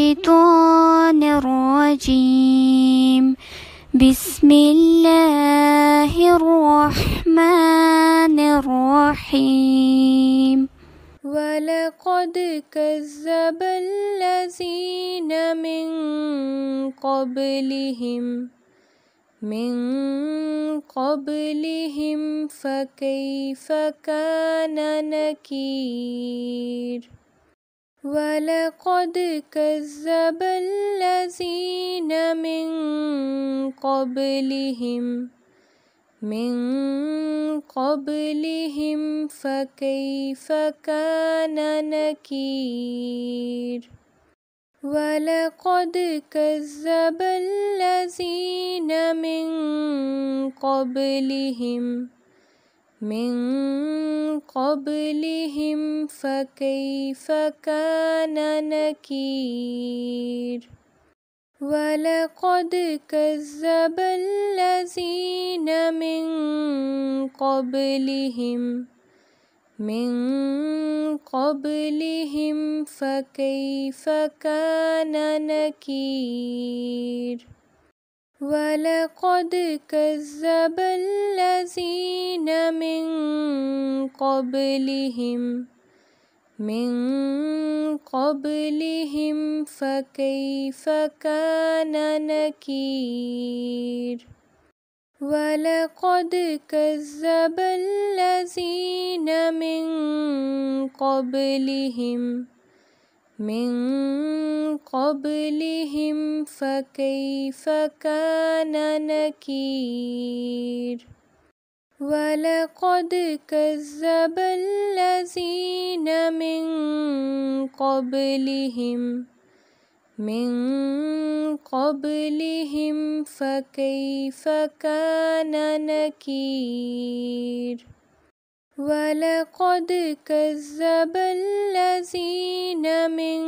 الشيطان الرجيم. بسم الله الرحمن الرحيم. ولقد كذب الذين من قبلهم فكيف كان نكير. ولقد كذب الذين من قبلهم فكيف كان نكير. ولقد كذب الذين من قبلهم فكيف كان نكير. ولقد كذب الذين من قبلهم فكيف كان نكير. ولقد كذب الذين من قبلهم فكيف كان نكير. ولقد كذب الذين من قبلهم فكيف كان نكير. ولقد كذب الذين من قبلهم فكيف كان نكير. ولقد كذب الذين من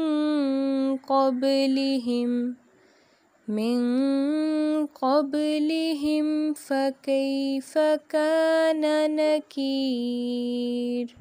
قبلهم فكيف كان نكير.